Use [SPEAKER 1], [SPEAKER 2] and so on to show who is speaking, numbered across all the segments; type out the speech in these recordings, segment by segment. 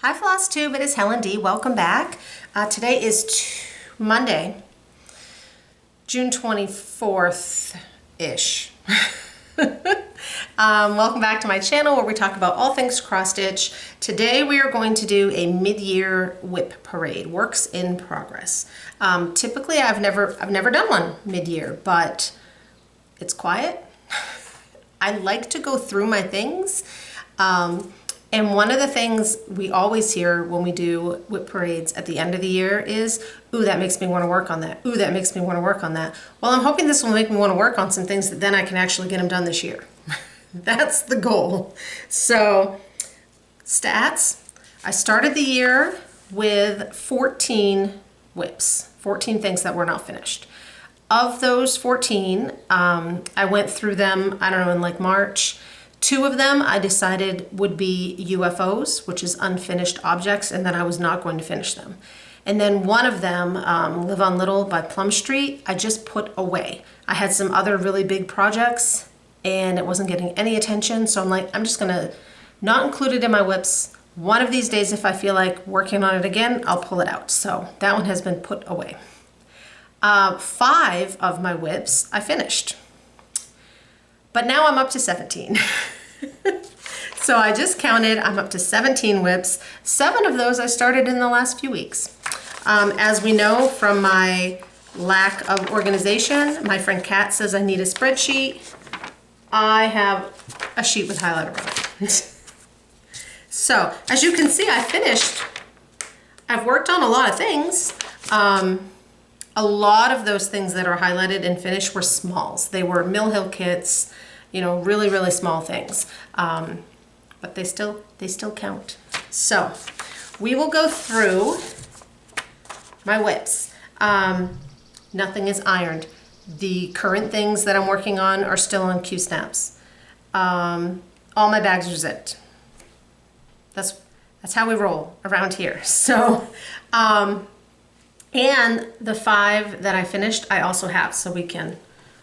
[SPEAKER 1] Hi Flosstube, it is Helen D. Welcome back. Today is Monday, June 24th-ish. Welcome back to my channel where we talk about all things cross stitch. Today we are going to do a mid-year whip parade, works in progress. Typically I've never done one mid-year, but it's quiet. I like to go through my things. And one of the things we always hear when we do whip parades at the end of the year is, ooh, that makes me want to work on that. Ooh, that makes me want to work on that. Well, I'm hoping this will make me want to work on some things that then I can actually get them done this year. That's the goal. So, stats. I started the year with 14 whips, 14 things that were not finished. Of those 14, I went through them, I don't know, in like March. 2 of them I decided would be UFOs, which is unfinished objects, and that I was not going to finish them. And then one of them, Live on Little by Plum Street, I just put away. I had some other really big projects and it wasn't getting any attention, so I'm like, I'm just gonna not include it in my whips. One of these days, if I feel like working on it again, I'll pull it out. So that one has been put away. 5 of my whips I finished. But now I'm up to 17. So I just counted, I'm up to 17 whips. 7 of those I started in the last few weeks. As we know from my lack of organization, my friend Kat says I need a spreadsheet. I have a sheet with highlighter on it. So as you can see, I've worked on a lot of things. A lot of those things that are highlighted and finished were smalls. They were Mill Hill kits, you know, really, really small things. But they still count. So we will go through my whips. Nothing is ironed. The current things that I'm working on are still on Q-snaps. All my bags are zipped. That's how we roll around here. So, and the 5 that I finished, I also have, so we can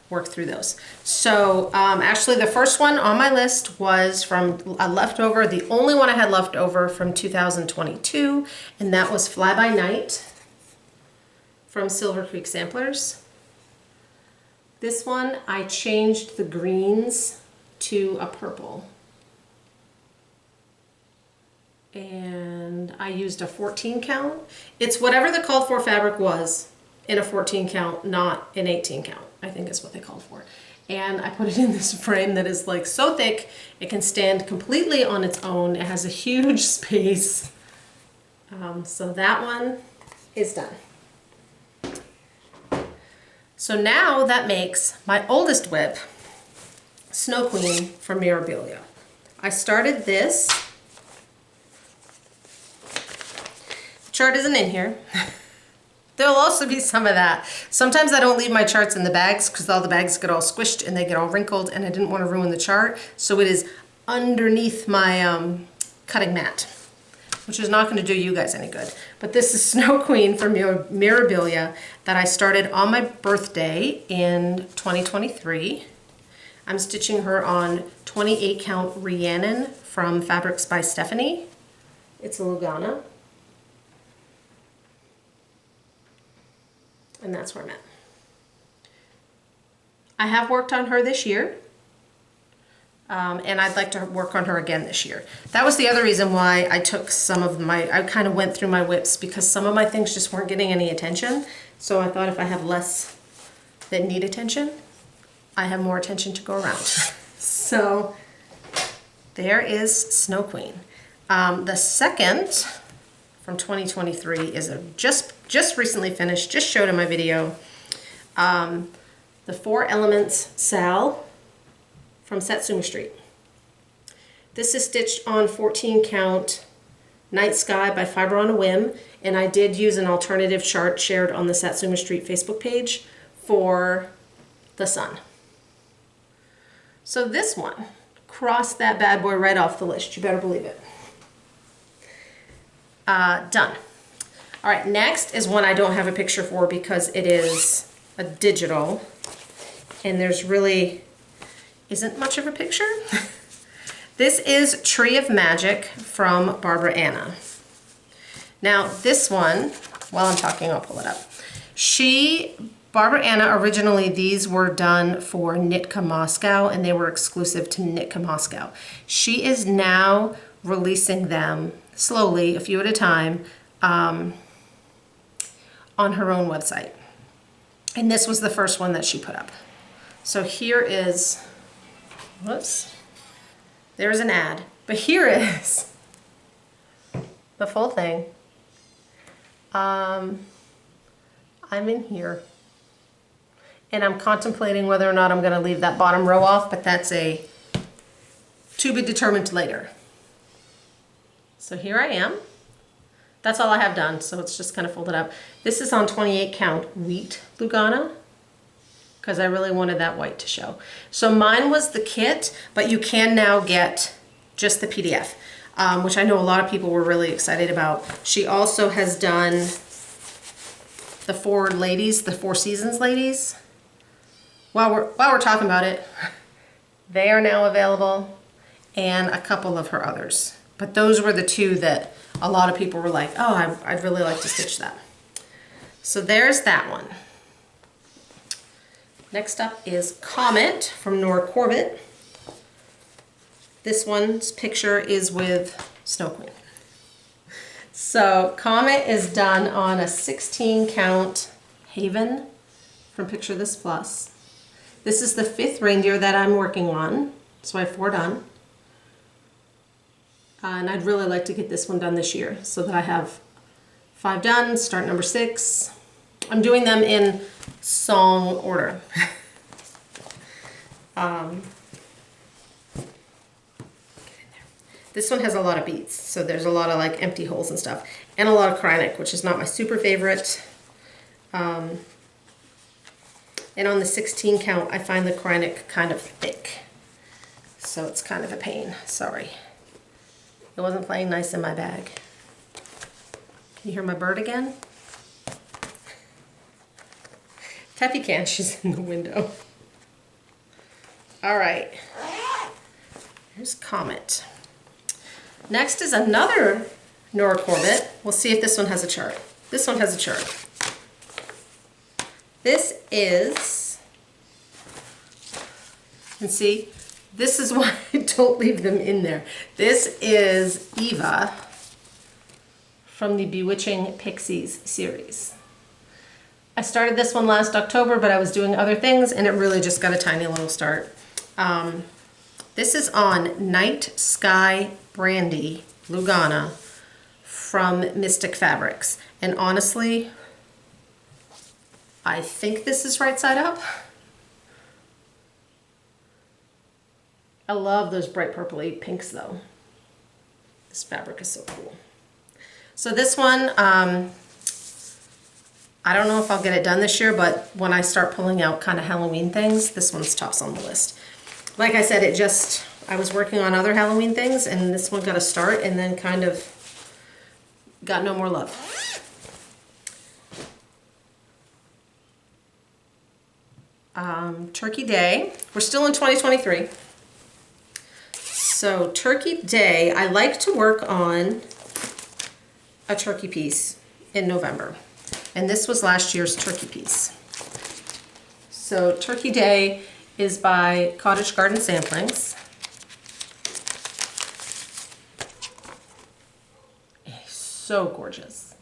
[SPEAKER 1] work through those. So actually the first one on my list was from a leftover, the only one I had left over from 2022, and that was Fly By Night from Silver Creek Samplers. This one, I changed the greens to a purple. And I used a 14 count. It's whatever the called for fabric was in a 14 count, not an 18 count, I think is what they called for. And I put it in this frame that is like so thick, it can stand completely on its own. It has a huge space. So that one is done. So now that makes my oldest whip, Snow Queen from Mirabillia. I started this. The chart isn't in here. There'll also be some of that. Sometimes I don't leave my charts in the bags because all the bags get all squished and they get all wrinkled, and I didn't want to ruin the chart. So it is underneath my cutting mat, which is not going to do you guys any good. But this is Snow Queen from Mirabillia that I started on my birthday in 2023. I'm stitching her on 28 count Rhiannon from Fabrics by Stephanie. It's a Lugana. And that's where I'm at. I have worked on her this year. And I'd like to work on her again this year. That was the other reason why I took some of I kind of went through my whips because some of my things just weren't getting any attention. So I thought if I have less that need attention, I have more attention to go around. So there is Snow Queen. The second from 2023 is a just recently finished, just showed in my video. The 4 Elements Sal from Satsuma Street. This is stitched on 14 count Night Sky by Fiber on a Whim, and I did use an alternative chart shared on the Satsuma Street Facebook page for the sun. So this one, cross that bad boy right off the list, you better believe it. Done. All right, next is one I don't have a picture for because it is a digital, and there's really isn't much of a picture. This is Tree of Magic from Barbara Anna. Now this one, while I'm talking, I'll pull it up. Barbara Anna, originally these were done for Nitka Moscow and they were exclusive to Nitka Moscow. She is now releasing them slowly, a few at a time, on her own website. And this was the first one that she put up. So here is, whoops, there's an ad, but here is the full thing. I'm in here and I'm contemplating whether or not I'm gonna leave that bottom row off, but that's a to be determined later. So here I am. That's all I have done, so it's just kind of folded up. This is on 28 count wheat Lugana, because I really wanted that white to show. So mine was the kit, but you can now get just the PDF, which I know a lot of people were really excited about. She also has done the four ladies, the Four Seasons ladies. While we're talking about it, they are now available, and a couple of her others. But those were the two that a lot of people were like, oh, I'd really like to stitch that. So there's that one. Next up is Comet from Nora Corbett. This one's picture is with Snow Queen. So Comet is done on a 16 count Haven from Picture This Plus. This is the 5th reindeer that I'm working on, so I have 4 done. And I'd really like to get this one done this year so that I have 5 done, start number 6. I'm doing them in song order. This one has a lot of beads, so there's a lot of like empty holes and stuff, and a lot of Krynic, which is not my super favorite. And on the 16 count, I find the Krynic kind of thick, so it's kind of a pain. Sorry. It wasn't playing nice in my bag. Can you hear my bird again? Teppy can, she's in the window. All right, here's Comet. Next is another Nora Corbett. We'll see if this one has a chart. This one has a chart. This is, and see, this is why I don't leave them in there. This is Eva from the Bewitching Pixies series. I started this one last October, but I was doing other things and it really just got a tiny little start. This is on Night Sky Brandy Lugana from Mystic Fabrics. And honestly, I think this is right side up. I love those bright purpley pinks though. This fabric is so cool. So this one, I don't know if I'll get it done this year, but when I start pulling out kind of Halloween things, this one's tops on the list. Like I said, I was working on other Halloween things and this one got a start and then kind of got no more love. Turkey Day, we're still in 2023. So Turkey Day, I like to work on a turkey piece in November. And this was last year's turkey piece. So Turkey Day is by Cottage Garden Samplings. It's so gorgeous.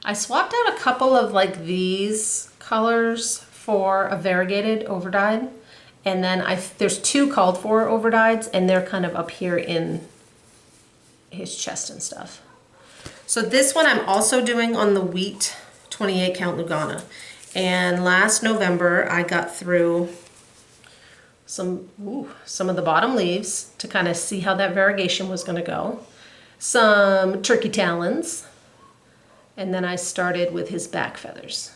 [SPEAKER 1] I swapped out a couple of like these colors for a variegated overdyed. And then there's 2 called for overdyeds and they're kind of up here in his chest and stuff. So this one I'm also doing on the wheat 28 count Lugana. And last November I got through some of the bottom leaves to kind of see how that variegation was going to go. Some turkey talons. And then I started with his back feathers.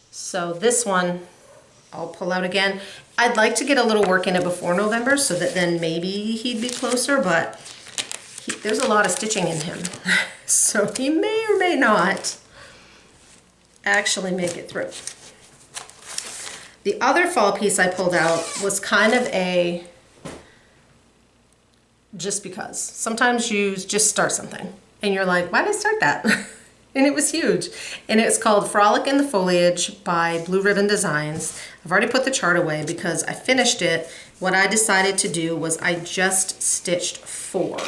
[SPEAKER 1] So this one I'll pull out again. I'd like to get a little work in it before November so that then maybe he'd be closer, but there's a lot of stitching in him. So he may or may not actually make it through. The other fall piece I pulled out was kind of just because. Sometimes you just start something And you're like, why did I start that? And it was huge. And it's called Frolic in the Foliage by Blue Ribbon Designs. I've already put the chart away because I finished it. What I decided to do was I just stitched 4. I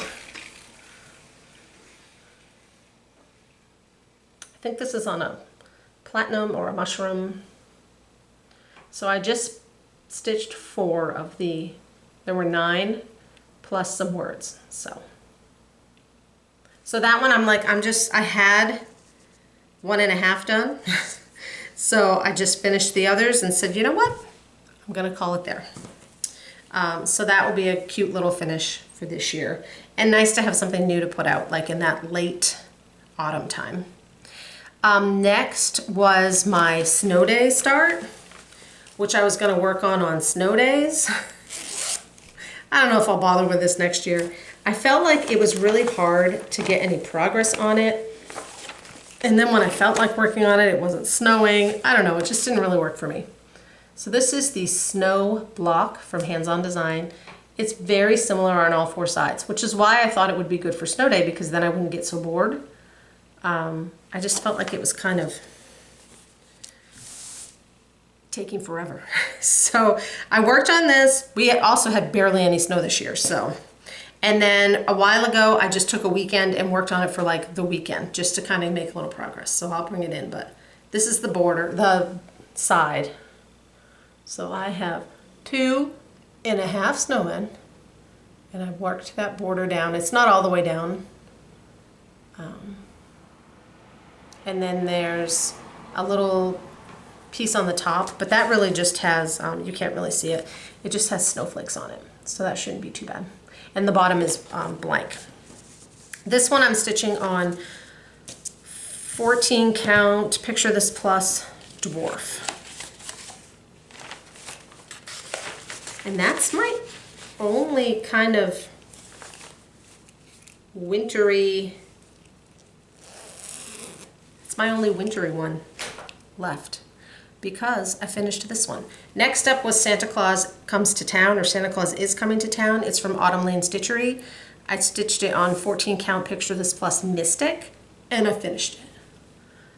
[SPEAKER 1] think this is on a platinum or a mushroom. So I just stitched 4 of the, there were 9 plus some words. So that one I'm like, I had 1.5 done. So I just finished the others and said, you know what? I'm gonna call it there. So that will be a cute little finish for this year. And nice to have something new to put out, like in that late autumn time. Next was my snow day start, which I was gonna work on snow days. I don't know if I'll bother with this next year. I felt like it was really hard to get any progress on it. And then when I felt like working on it, it wasn't snowing. I don't know, it just didn't really work for me. So this is the snow block from Hands On Design. It's very similar on all 4 sides, which is why I thought it would be good for snow day, because then I wouldn't get so bored. I just felt like it was kind of taking forever. So I worked on this. We also had barely any snow this year, so. And then a while ago, I just took a weekend and worked on it for like the weekend, just to kind of make a little progress. So I'll bring it in, but this is the border, the side. So I have 2.5 snowmen, and I've worked that border down. It's not all the way down. And then there's a little piece on the top, but that really just has, you can't really see it. It just has snowflakes on it. So that shouldn't be too bad. And the bottom is blank. This one I'm stitching on 14 count, picture this plus dwarf. And that's my only kind of wintry, it's my only wintry one left, because I finished this one. Next up was Santa Claus Comes to Town, or Santa Claus Is Coming to Town. It's from Autumn Lane Stitchery. I stitched it on 14 count picture this plus Mystic, and I finished it.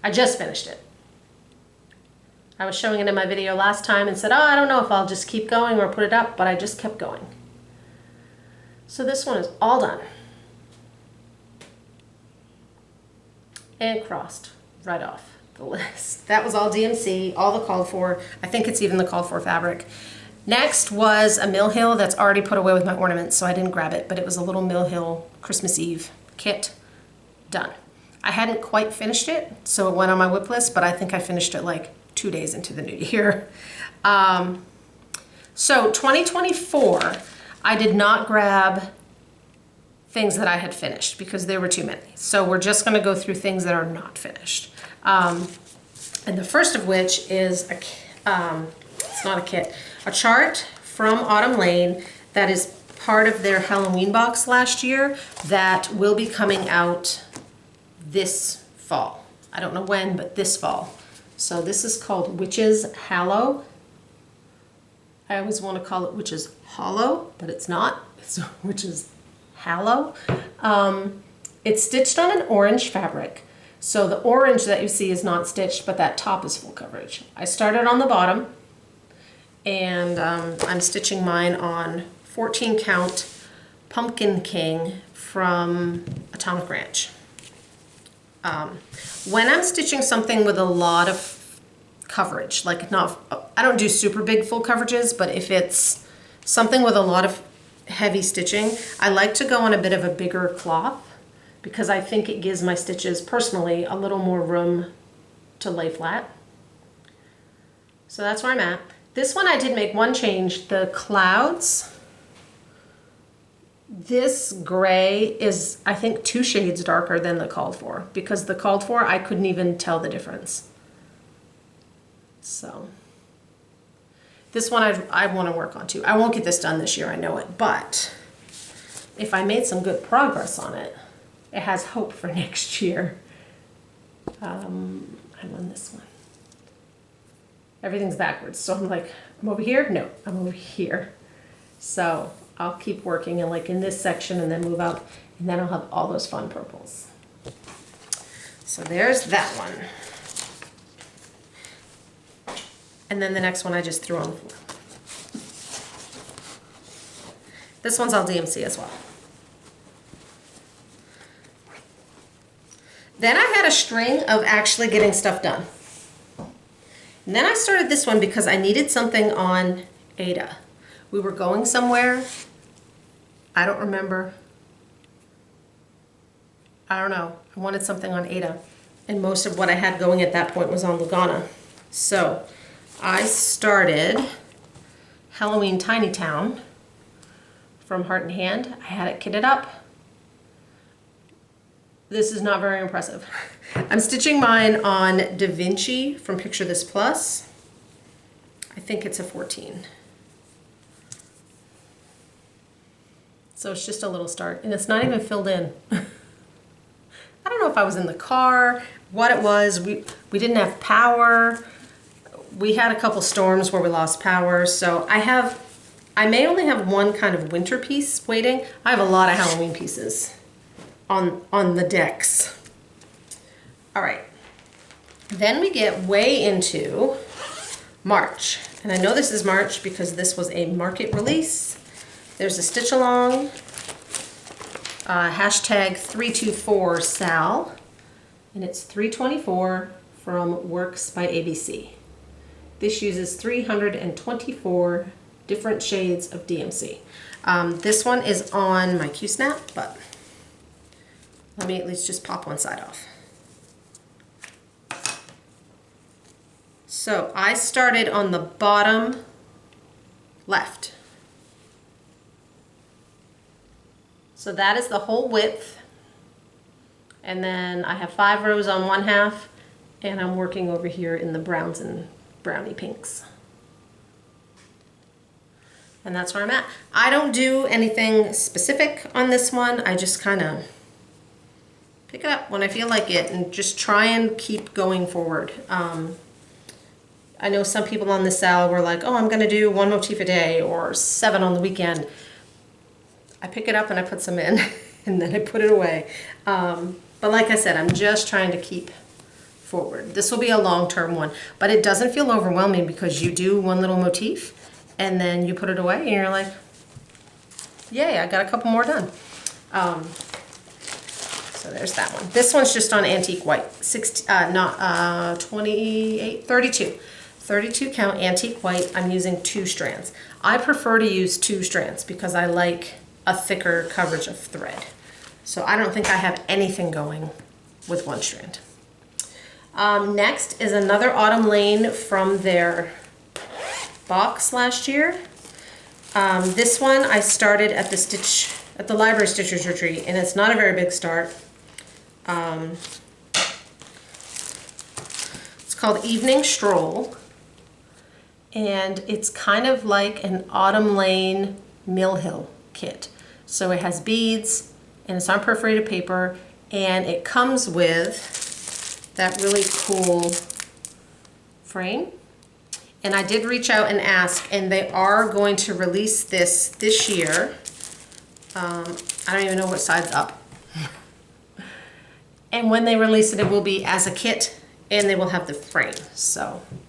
[SPEAKER 1] I just finished it. I was showing it in my video last time and said, oh, I don't know if I'll just keep going or put it up, but I just kept going. So this one is all done. And crossed right off the list. That was all DMC, all the called for. I think it's even the called for fabric. Next was a Mill Hill that's already put away with my ornaments, so I didn't grab it, but it was a little Mill Hill Christmas Eve kit. Done. I hadn't quite finished it, so it went on my whip list, but I think I finished it like 2 days into the new year. So 2024, I did not grab things that I had finished because there were too many. So we're just gonna go through things that are not finished. And the first of which is, it's not a kit, a chart from Autumn Lane that is part of their Halloween box last year that will be coming out this fall. I don't know when, but this fall. So this is called Witch's Hallow. I always want to call it Witch's Hollow, but it's not. It's Witch's Hallow. It's stitched on an orange fabric. So the orange that you see is not stitched, but that top is full coverage. I started on the bottom, and I'm stitching mine on 14 count Pumpkin King from Atomic Ranch. When I'm stitching something with a lot of coverage, like I don't do super big full coverages, but if it's something with a lot of heavy stitching, I like to go on a bit of a bigger cloth because I think it gives my stitches personally a little more room to lay flat. So that's where I'm at. This one I did make one change, the clouds. This gray is, I think, 2 shades darker than the called for, because the called for, I couldn't even tell the difference. So this one I want to work on too. I won't get this done this year, I know it, but if I made some good progress on it, it has hope for next year. I'm on this one. Everything's backwards, so I'm like, I'm over here? No, I'm over here. So I'll keep working and like in this section and then move out, and then I'll have all those fun purples. So there's that one. And then the next one I just threw on the floor. This one's all DMC as well. Then I had a string of actually getting stuff done. And then I started this one because I needed something on Ada. We were going somewhere. I don't remember. I don't know. I wanted something on Ada. And most of what I had going at that point was on Lugana. So I started Halloween Tiny Town from Heart and Hand. I had it kitted up. This is not very impressive. I'm stitching mine on Da Vinci from Picture This Plus. I think it's a 14. So it's just a little start, and it's not even filled in. I don't know if I was in the car, what it was. We didn't have power. We had a couple storms where we lost power, so I may only have one kind of winter piece waiting. I have a lot of Halloween pieces on the decks. All right, then we get way into March. And I know this is March because this was a market release. There's a stitch along, hashtag 324 Sal, and it's 324 from Works by ABC. This uses 324 different shades of DMC. This one is on my Q-snap, but let me at least just pop one side off. So I started on the bottom left. So that is the whole width. And then I have 5 rows on one half, and I'm working over here in the browns and brownie pinks. And that's where I'm at. I don't do anything specific on this one. I just kind of pick it up when I feel like it and just try and keep going forward. I know some people on the Sal were like, oh, I'm going to do 1 motif a day or 7 on the weekend. I pick it up and I put some in and then I put it away. But like I said, I'm just trying to keep forward. This will be a long-term one, but it doesn't feel overwhelming because you do one little motif and then you put it away and you're like, yay, I got a couple more done. So there's that one. This one's just on antique white, 32 count antique white. I'm using 2 strands. I prefer to use 2 strands because I like a thicker coverage of thread. So I don't think I have anything going with 1 strand. Next is another Autumn Lane from their box last year. This one I started at the Library Stitchers Retreat, and it's not a very big start. It's called Evening Stroll, and it's kind of like an Autumn Lane Mill Hill kit. So it has beads, and it's on perforated paper, and it comes with that really cool frame. And I did reach out and ask, and they are going to release this year. I don't even know what side's up. And when they release it, it will be as a kit, and they will have the frame. So I'm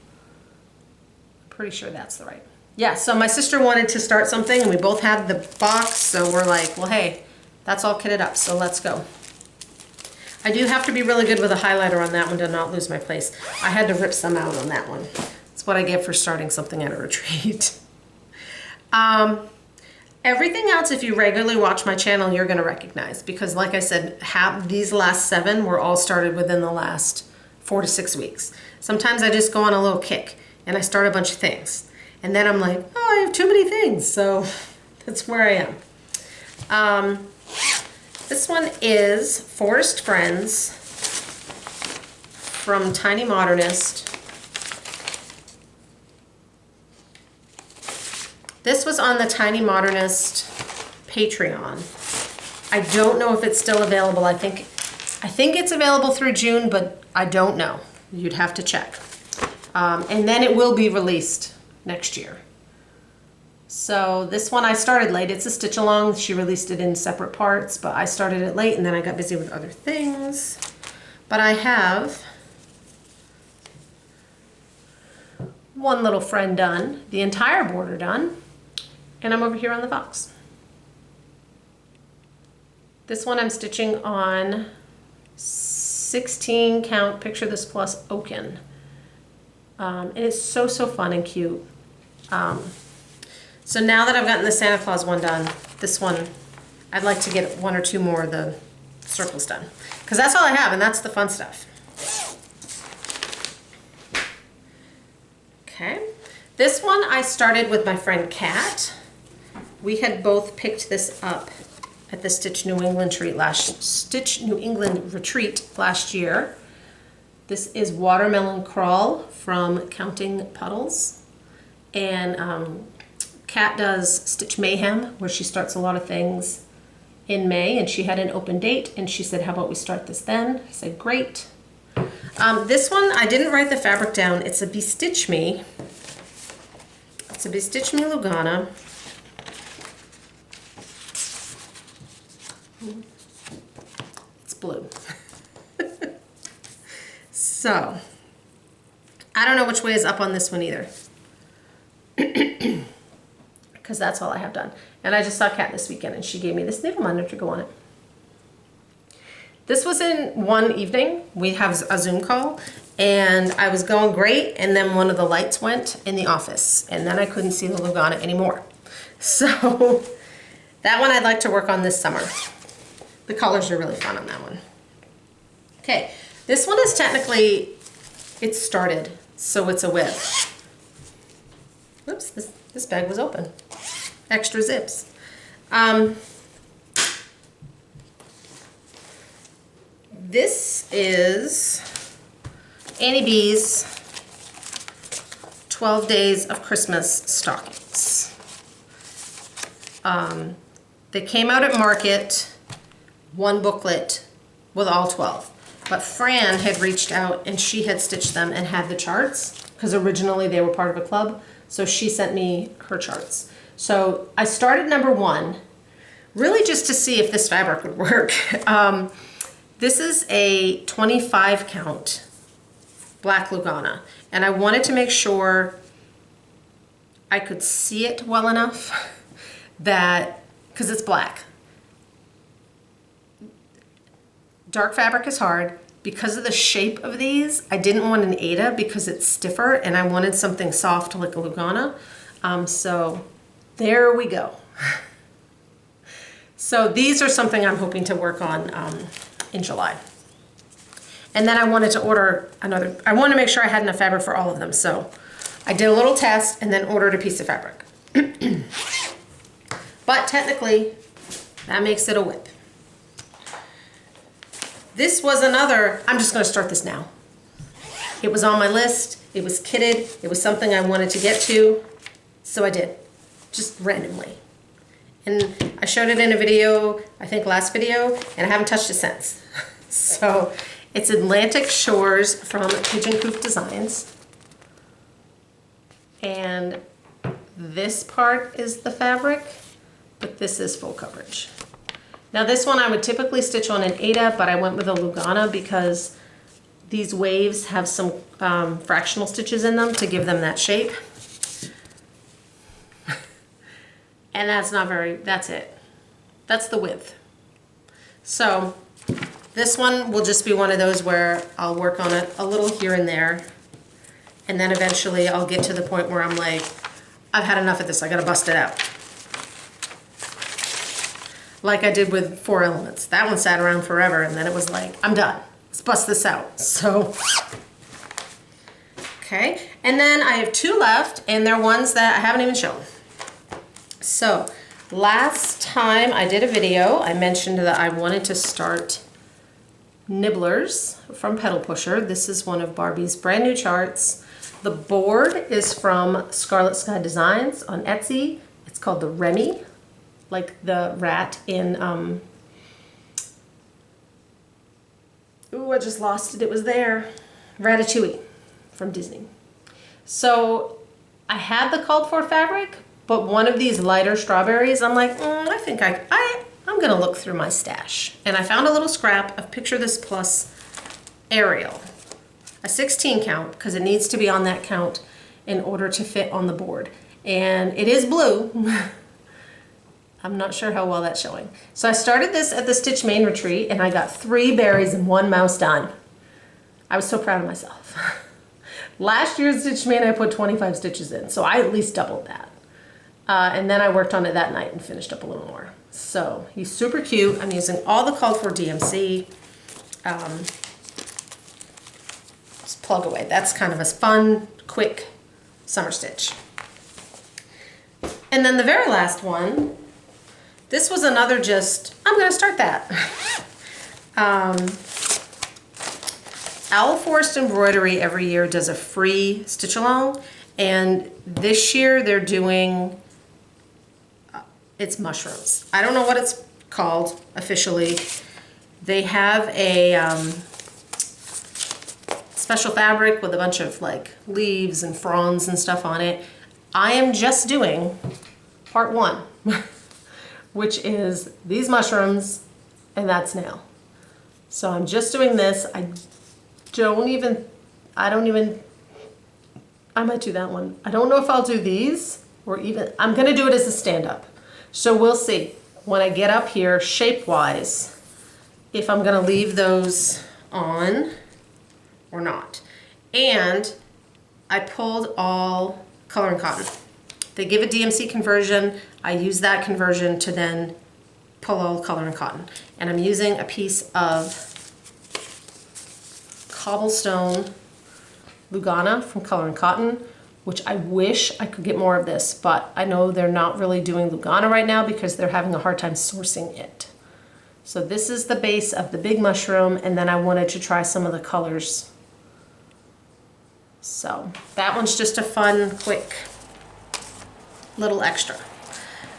[SPEAKER 1] pretty sure that's the right. Yeah, so my sister wanted to start something, and we both had the box, so we're like, well, hey, that's all kitted up, so let's go. I do have to be really good with a highlighter on that one to not lose my place. I had to rip some out on that one. That's what I get for starting something at a retreat. Everything else, if you regularly watch my channel, you're gonna recognize, because like I said, these last 7 were all started within the last 4 to 6 weeks. Sometimes I just go on a little kick and I start a bunch of things. And then I'm like, oh, I have too many things. So that's where I am. This one is Forest Friends from Tiny Modernist. This was on the Tiny Modernist Patreon. I don't know if it's still available. I think it's available through June, but I don't know. You'd have to check. And then it will be released next year. So this one I started late. It's a stitch along. She released it in separate parts, but I started it late and then I got busy with other things. But I have one little friend done, the entire border done, and I'm over here on the box. This one I'm stitching on 16 count Picture This Plus Oaken. And it's so fun and cute. So now that I've gotten the Santa Claus one done, this one, I'd like to get one or two more of the circles done. Because that's all I have, and that's the fun stuff. Okay. This one I started with my friend Kat. We had both picked this up at the Stitch New England retreat last year. This is Watermelon Crawl from Counting Puddles. And Kat does Stitch Mayhem, where she starts a lot of things in May, and she had an open date, and she said, how about we start this then? I said, great. This one, I didn't write the fabric down. It's a Bestitch Me. It's a Bestitch Me Lugana. It's blue. So, I don't know which way is up on this one either. Because that's all I have done. And I just saw Kat this weekend and she gave me this nibble mender to go on it. This was in one evening. We have a Zoom call and I was going great, and then one of the lights went in the office and then I couldn't see the Lugana anymore. So that one I'd like to work on this summer. The colors are really fun on that one. Okay, this one is technically, it started, so it's a whip. Oops, this bag was open. Extra zips. This is Annie B's 12 Days of Christmas Stockings. They came out at Market, one booklet with all 12. But Fran had reached out and she had stitched them and had the charts, because originally they were part of a club. So she sent me her charts. So I started number 1, really just to see if this fabric would work. This is a 25 count black Lugana, and I wanted to make sure I could see it well enough that, because it's black. Dark fabric is hard. Because of the shape of these, I didn't want an Aida because it's stiffer, and I wanted something soft like a Lugana. So there we go. So these are something I'm hoping to work on in July. And then I wanted to order another, I wanted to make sure I had enough fabric for all of them. So I did a little test and then ordered a piece of fabric. But technically, that makes it a whip. This was another, I'm just going to start this now. It was on my list, it was kitted, it was something I wanted to get to, so I did, just randomly. And I showed it in a video, I think last video, and I haven't touched it since. So it's Atlantic Shores from Pigeon Coop Designs. And this part is the fabric, but this is full coverage. Now this one I would typically stitch on an Aida, but I went with a Lugana because these waves have some fractional stitches in them to give them that shape. And that's not very, that's it. That's the width. So this one will just be one of those where I'll work on it a little here and there. And then eventually I'll get to the point where I'm like, I've had enough of this, I gotta bust it out. Like I did with 4 Elements. That one sat around forever and then it was like, I'm done. Let's bust this out. So, okay. And then I have 2 left and they're ones that I haven't even shown. So, last time I did a video, I mentioned that I wanted to start Nibblers from Petal Pusher. This is one of Barbie's brand new charts. The board is from Scarlet Sky Designs on Etsy. It's called the Remy, like the rat in, ooh, I just lost it, it was there. Ratatouille from Disney. So I had the called for fabric, but one of these lighter strawberries, I'm like, I think I'm gonna look through my stash. And I found a little scrap of Picture This Plus Ariel, a 16 count, because it needs to be on that count in order to fit on the board. And it is blue. I'm not sure how well that's showing. So I started this at the Stitch Main Retreat and I got 3 berries and 1 mouse done. I was so proud of myself. Last year's Stitch Main I put 25 stitches in, so I at least doubled that. And then I worked on it that night and finished up a little more. So he's super cute. I'm using all the called for DMC. Just plug away. That's kind of a fun, quick summer stitch. And then the very last one, this was another I'm gonna start that. Owl Forest Embroidery every year does a free stitch along, and this year they're doing, it's mushrooms. I don't know what it's called officially. They have a special fabric with a bunch of like leaves and fronds and stuff on it. I am just doing part 1, which is these mushrooms and that snail. So I'm just doing this. I might do that one. I don't know if I'll do these or even, I'm gonna do it as a stand-up. So we'll see when I get up here shape-wise if I'm gonna leave those on or not. And I pulled all color and cotton. They give a DMC conversion. I use that conversion to then pull all color and cotton. And I'm using a piece of cobblestone Lugana from Color and Cotton, which I wish I could get more of this, but I know they're not really doing Lugana right now because they're having a hard time sourcing it. So this is the base of the big mushroom, and then I wanted to try some of the colors. So that one's just a fun, quick little extra.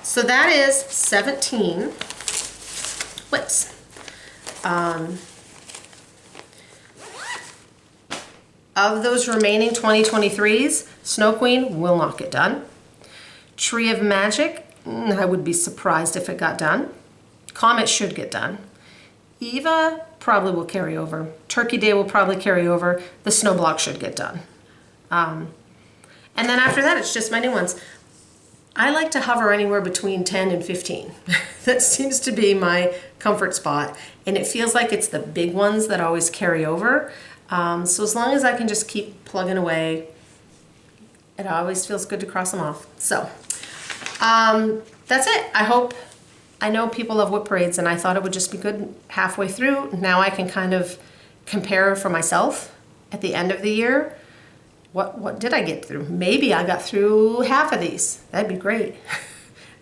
[SPEAKER 1] So that is 17 whips. Of those remaining 2023s, Snow Queen will not get done. Tree of Magic, I would be surprised if it got done. Comet should get done. Eva probably will carry over. Turkey Day will probably carry over. The Snow Block should get done. And then after that, it's just my new ones. I like to hover anywhere between 10 and 15. That seems to be my comfort spot. And it feels like it's the big ones that always carry over. So as long as I can just keep plugging away, it always feels good to cross them off. So that's it. I know people love whip parades, and I thought it would just be good halfway through. Now I can kind of compare for myself at the end of the year. What did I get through? Maybe I got through half of these. That'd be great.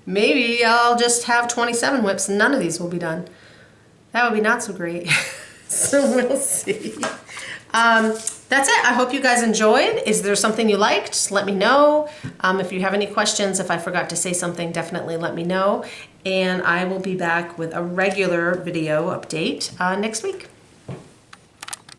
[SPEAKER 1] Maybe I'll just have 27 whips and none of these will be done. That would be not so great. So we'll see. That's it. I hope you guys enjoyed. Is there something you liked? Just let me know. If you have any questions, if I forgot to say something, definitely let me know. And I will be back with a regular video update next week.